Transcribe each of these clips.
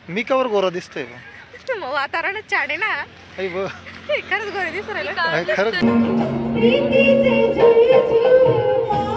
मी cover गोरा दिसतोय वातावरणच छान आहे ना. खरंच गोरे दिसू राहिले.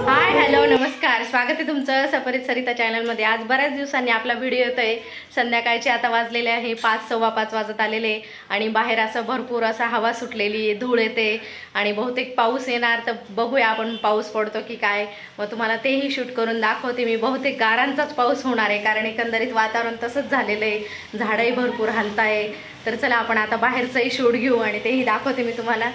हाय हॅलो नमस्कार, स्वागत आहे तुमचं सफरीत सरिता चॅनलमध्ये. आज बऱ्याच दिवसांनी आपला व्हिडिओ येतोय. संध्याकाळचे आता वाजलेले आहे 5, 5:15 वाजत आलेले आणि बाहेर असं भरपूर असा हवा सुटलेली, धूळ येते आणि बहुतेक पाऊस येणार. तर बघूया आपण पाऊस पडतो की काय. मग तुम्हाला तेही शूट करून दाखवते मी. बहुतेक गारांचाच पाऊस होणार आहे कारण एकंदरीत वातावरण तसंच झालेलं आहे. झाडंही भरपूर हलताय. तर चला आपण आता बाहेरचंही शूट घेऊ आणि तेही दाखवते मी तुम्हाला.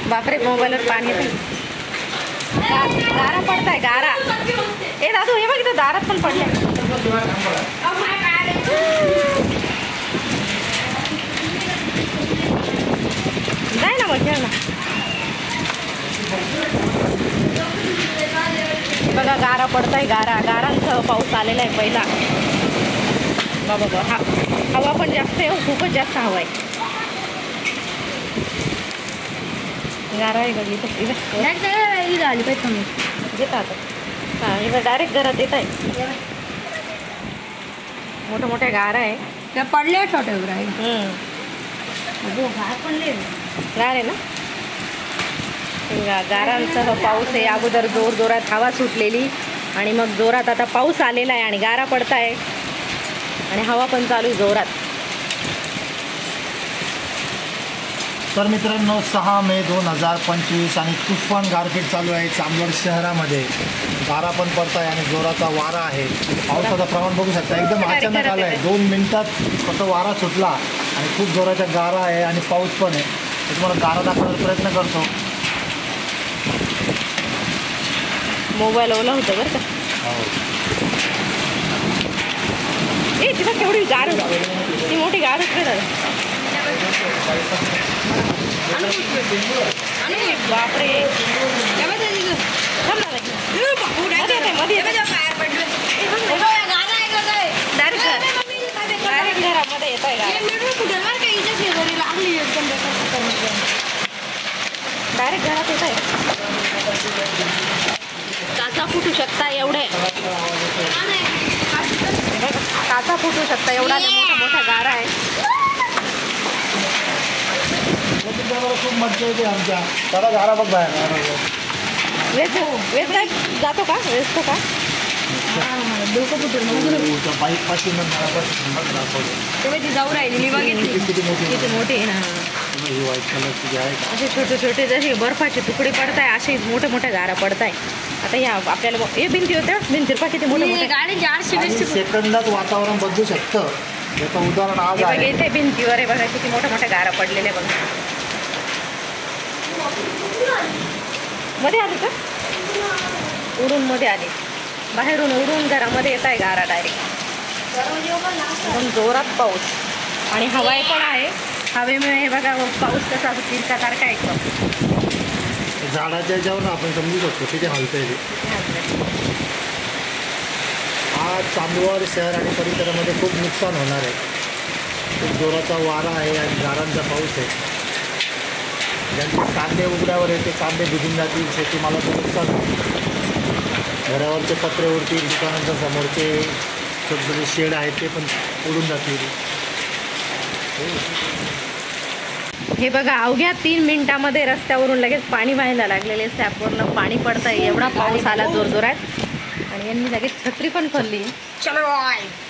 बापरे, मोबाईलवर पाणी येते. गारा पडताय गारा. ए दादू हे बघ इथं दारात पण पडले. जाय ना मग खेळ ना. बघा गारा पडताय. गारांचा पाऊस आलेला आहे पहिला. बाबा हवा पण जास्त आहे. खूपच जास्त हवा आहे. गारा आहे गली तर आली पाहिजे तुम्ही घेता आता. हां इथं डायरेक्ट घरात येत आहे. मोठ्या मोठ्या गारा आहे. त्या पडल्या छोट्या गार आहे ना. गारांसह पाऊस आहे. अगोदर जोरात हवा सुटलेली आणि मग जोरात आता पाऊस आलेला आहे आणि गारा पडताय आणि हवा पण चालू आहे जोरात. तर मित्रांनो 6 मे 2025 आणि तुफान गारपीट चालू आहे चांदवड शहरामध्ये. गारा पण पडत आहे आणि जोराचा वारा आहे. पावसाचं प्रमाण बघू शकता एकदम अचानक आलं आहे. 2 मिनिटात फक्त वारा सुटला आणि खूप जोराच्या गारा आहे आणि पाऊस पण आहे. तुम्हाला गारा दाखवण्याचा प्रयत्न करतो. मोबाईल ओला होतं बरं का. ए तिथं केवढी गार ती मोठी गार बापरे. डायरेक्ट घरामध्ये येत आहे. डायरेक्ट घरात येत आहे. काचा फुटू शकता एवढे. काचा फुटू शकता एवढा मोठा गारा आहे. खूप मजा येते आमच्या. त्याला गारा बघ बाहेर. वेज काय जातो का वेचतो का. बाईक पासून ती जाऊ राहिली मी बघितली किती मोठी आहे ना. असे छोटे छोटे जसे बर्फाचे तुकडे पडताय असे मोठे मोठे गारा पडताय. आता या आपल्याला हे भिंती होत्या. भिंतीवर पा किती मोठे मोठे गाडी. सेकंदात वातावरण बदलू शकतं. याचं उदाहरण आज आहे. इथे भिंतीवर आहे बघा किती मोठ्या मोठ्या गारा पडलेल्या बघा. मध्ये आली का उडून मध्ये आली. बाहेरून उडून घरामध्ये येत आहे गारा डायरेक्ट. एकदम जोरात पाऊस आणि हवा पण आहे. हवेमुळे हे बघा पाऊस कसा तिरकासारखा एकदम. झाडाच्या याच्यावर आपण समजू शकतो किती हलतंय ते. आज चांदवड शहर आणि परिसरामध्ये खूप नुकसान होणार आहे. खूप जोराचा वारा आहे आणि गारांचा पाऊस आहे. ज्यांचे कांदे उघड्यावर येते कांदे भिजून जातील. शेतीमालाचं नुकसान होईल. घरावरचे पत्रे उडतील. दुकानांच्या समोरचे छोटे छोटे शेड आहेत ते पण उडून जातील. हे बघा अवघ्या 3 मिनिटामध्ये रस्त्यावरून लगेच पाणी व्हायला लागलेले. स्लॅबवरनं पाणी पडत आहे. एवढा पाऊस आला जोरजोरात आणि यांनी लगेच छत्री पण खोलली.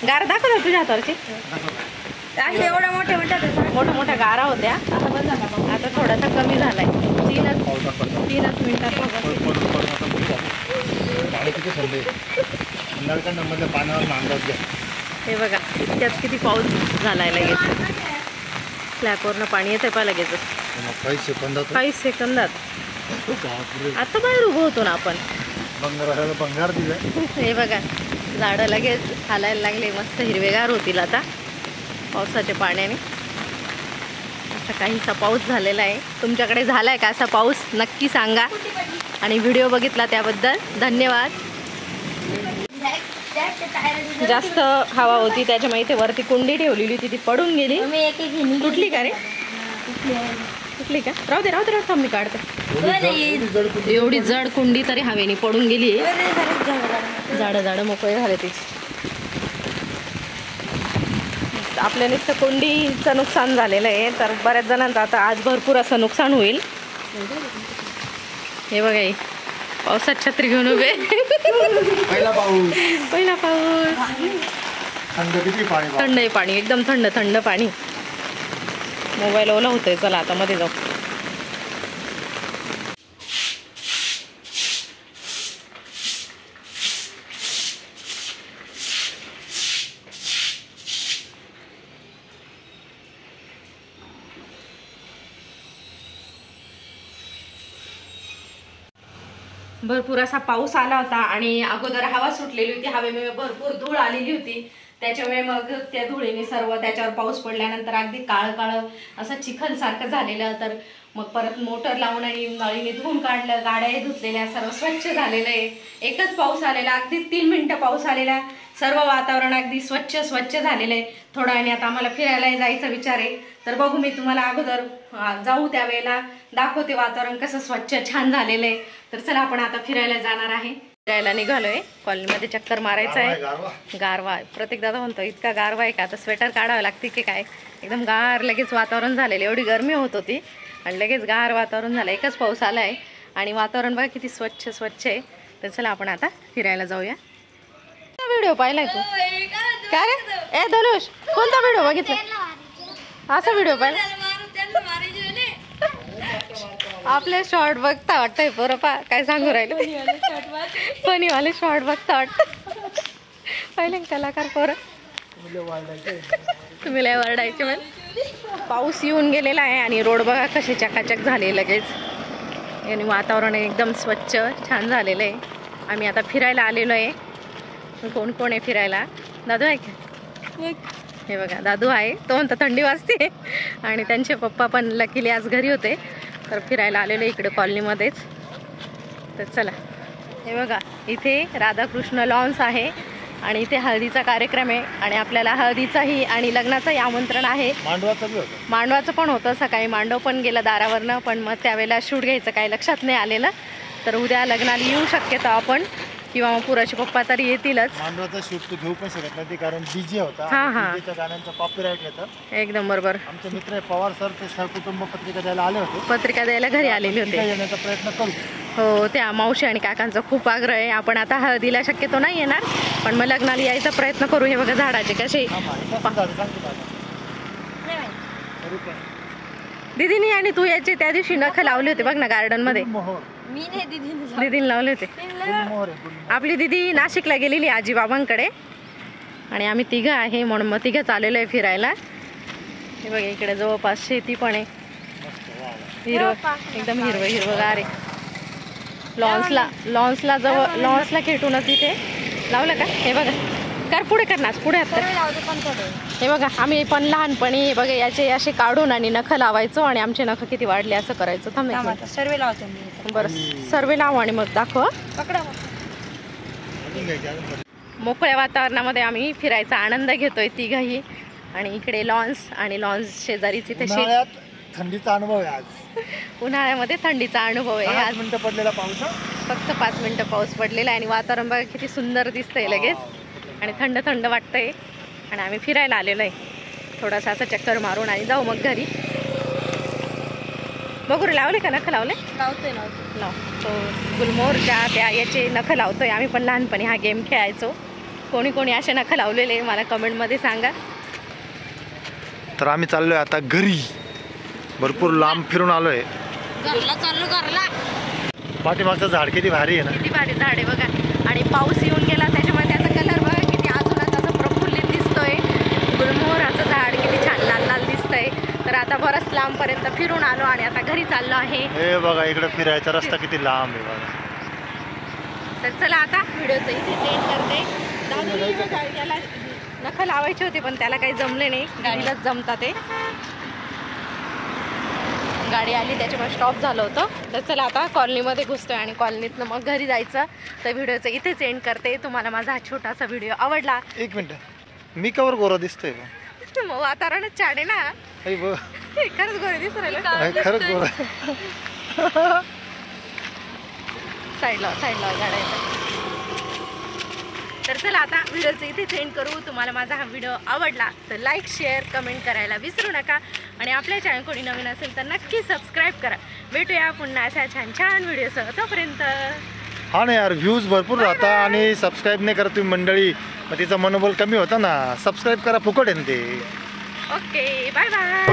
गारा दाखव तुझ्या हातावरची. एवढ्या मोठ्या मोठ्या गारा होत्या. आता थोडासा कमी झालाय. 3 मिनिटात. हे बघा इतक्यात किती पाऊस झालाय लगेच. स्लॅबवरनं पाणी येत आहे पा लगेच काही सेकंदात. आता बाहेर उभं होतो ना आपण. बंगार दिलं. हे बघा झाडं लगेच हालायला लागले. मस्त हिरवेगार होतील आता पावसाच्या पाण्याने. असा काहीसा पाऊस झालेला आहे. तुमच्याकडे झाला आहे का असा पाऊस? नक्की सांगा. आणि व्हिडिओ बघितला त्याबद्दल धन्यवाद. जास्त हवा होती त्याच्यामुळे इथे वरती कुंडी ठेवलेली होती, ती पडून गेली. तुटली का रे? तुटली का? राहू दे थांब, मी काढते. एवढी जड कुंडी तरी हवेने पडून गेली. झाडं मोकळे झाले तिचे. आपल्या नुसतं कुंडीचं नुकसान झालेलं आहे, तर बऱ्याच जणांचं आता आज भरपूर असं नुकसान होईल. हे बघा, पावसात छत्री घेऊन उभे. पहिला पाऊस. थंड आहे पाणी, एकदम थंड पाणी. मोबाईल ओला होतोय. चला आता मध्ये जाऊ. भरपूर असा पाऊस आला होता आणि अगोदर हवा सुटलेली होती. हवेमुळे भरपूर धूळ आलेली होती. त्याच्यामुळे मग त्या धुळीने सर्व त्याच्यावर पाऊस पडल्यानंतर अगदी काळं असं चिखल सारखं झालेलं. तर मग परत मोटर लावून आणि नळीने धुवून काढलं. गाड्याही धुतलेल्या, सर्व स्वच्छ झालेलं आहे. एकच पाऊस आलेला, अगदी 3 मिनिटं पाऊस आलेला. सर्व वातावरण अगदी स्वच्छ झालेलं आहे. थोडा आणि आता आम्हाला फिरायला जायचा विचार आहे. तर बघू, मी तुम्हाला अगोदर जाऊ त्यावेळेला दाखवते वातावरण कसं स्वच्छ छान झालेलं आहे. तर चला आपण आता फिरायला जाणार आहे. फिरायला निघालोय. कॉलनीमध्ये चक्कर मारायचं आहे. गारवा आहे. प्रत्येक दादा म्हणतो इतका गारवा आहे का, आता स्वेटर काढावं लागते की काय. एकदम गार लगेच वातावरण झालेलं. एवढी गरमी होत होती आणि लगेच गार वातावरण झालं. एकच पाऊस आला आहे आणि वातावरण बघा किती स्वच्छ आहे. तर चला आपण आता फिरायला जाऊया. व्हिडिओ पाहिलाय तू? काय रे? ए धनुष, कोणता व्हिडिओ बघितला? असा व्हिडिओ पाहिला? आपले शॉर्ट बघता वाटतंय पोरपा. काय सांगू राहिले? फनीवाले शॉर्ट बघता वाटतं. पहिले कलाकार पोरं. तुम्ही लय वरडायचे. मग पाऊस येऊन गेलेला आहे आणि रोड बघा कसे चकाचक झाले लगेच. आणि वातावरण एकदम स्वच्छ छान झालेलं आहे. आम्ही आता फिरायला आलेलो आहे. कोण आहे फिरायला? दादू आहे का? हे बघा, दादू आहे. तो म्हणतो थंडी वाजते. आणि त्यांचे पप्पा पण लकीली आज घरी होते. तर फिरायला आलेलो इकडे कॉलनीमध्येच. तर चला, हे बघा इथे राधाकृष्ण लॉन्स आहे आणि इथे हळदीचा कार्यक्रम आहे. आणि आपल्याला हळदीचाही आणि लग्नाचंही आमंत्रण आहे. मांडवाचं पण होतं. सकाळी मांडव पण गेलं दारावरनं, पण मग त्यावेळेला शूट घ्यायचं काही लक्षात नाही आलेलं. तर उद्या लग्नाला येऊ शक्यतो आपण, किंवा मग पुराचे पप्पा तर येतीलच. मांडवाचा शूट तू घेऊ पण शकत नाही कारण डीजे होता. डीजेच्या गाण्यांचा कॉपीराइट येतं. एकदम बरोबर. आमचे मित्र पवार सर ते सहकुटुंब पत्रिका द्यायला आले होते. पत्रिका द्यायला घरी आलेले होते. येण्याचा प्रयत्न करू. हो, त्या मावशी आणि काकांचा खूप आग्रह आहे. आपण आता हळदीला शक्यतो नाही येणार, पण मग लग्नाला यायचा प्रयत्न करू. हे बघा झाडाचे कसे. दीदीनी आणि तू याचे त्या दिवशी नख लावले होते बघ ना गार्डन मध्ये. दीदीने लावले होते. आपली दीदी नाशिकला गेलेली आजी बाबांकडे आणि आम्ही तिघं आहे म्हणून मग तिघं चाललेलो आहे फिरायला. हे बघा इकडे जवळपास शेती पण आहे. एकदम हिरवगार आहे. लॉन्सला खेटूनच इथे लावलं का. हे बघा, कर पुढे करणार पुढे. हे बघा आम्ही पण लहानपणी हे बघा याचे असे काढून आणि नख लावायचो आणि आमचे नख किती वाढले असं करायचं. सर्वे लावतो. बरं, सर्वे लावू आणि मग दाखव. मोकळ्या वातावरणामध्ये आम्ही फिरायचा आनंद घेतोय तिघही. आणि इकडे लॉन्स आणि लॉन्स शेजारीच इथे थंडीचा अनुभव आहे. आज उन्हाळ्यामध्ये थंडीचा अनुभव आहे. 5 मिनिटं पडलेला पाऊस. फक्त 5 मिनिटं पाऊस पडलेला आहे आणि वातावरण बघा किती सुंदर दिसतंय लगेच. आणि थंड वाटतंय. आणि आम्ही फिरायला आलेलो आहे. थोडासा असं चक्कर मारून आणि जाऊ मग घरी. बघू रे, लावले का नख? लावले? लाव. तो गुलमोहरच्या त्या याचे नख लावतोय. आम्ही पण लहानपणी हा गेम खेळायचो. कोणी असे नख लावलेले मला कमेंटमध्ये सांगा. तर आम्ही चाललोय आता घरी. भरपूर लांब फिरून आलोय. पाठीमागचं झाड किती भारी आहे ना. किती भारी झाड आहे बघा. आणि पाऊस येऊन गेला त्याच्यामुळे त्याचा कलर बघा किती अजूनच असं प्रफुल्लित दिसतोय. गुलमोहराचं झाड किती छान लाल दिसतंय. तर आता बरंच लांबपर्यंत फिरून आलो आणि आता घरी चाललो आहे. हे बघा इकडे फिरायचा रस्ता किती लांब आहे बघा. तर चला आता व्हिडिओचं इथे एंड करते. त्याला नख लावायचे होते पण त्याला काही जमले नाही. गाडीलाच जमतात ते. गाडी आली त्याच्यामुळे स्टॉप झालं होतं. तर चला आता कॉलनीमध्ये घुसतोय आणि कॉलनीतनं मग घरी जायचं. तर व्हिडिओचं इथेच एंड करते. तुम्हाला माझा हा छोटासा व्हिडिओ आवडला. 1 मिनिट, मी कवर गोरा दिसतोय का? मग वातावरणच छान आहे ना. खरंच गोरे दिसू राहिलं. खरंच गोरा. साईडला गाड्या येतात. तर चला आता व्हिडिओचं इथे एंड करू. तुम्हाला माझा हा व्हिडिओ आवडला तर लाईक शेअर कमेंट करायला विसरू नका. आणि आपल्या चॅनल कोणी नवीन असेल तर नक्की सबस्क्राईब करा. भेटूया पुन्हा अशा छान छान व्हिडिओसह. तोपर्यंत हा ना यार, व्ह्यूज भरपूर राहता आणि सबस्क्राईब नाही करत तुम्ही मंडळी, मग तिचं मनोबल कमी होतं ना. सबस्क्राईब करा, फुकट आहे ना ते. Okay bye bye.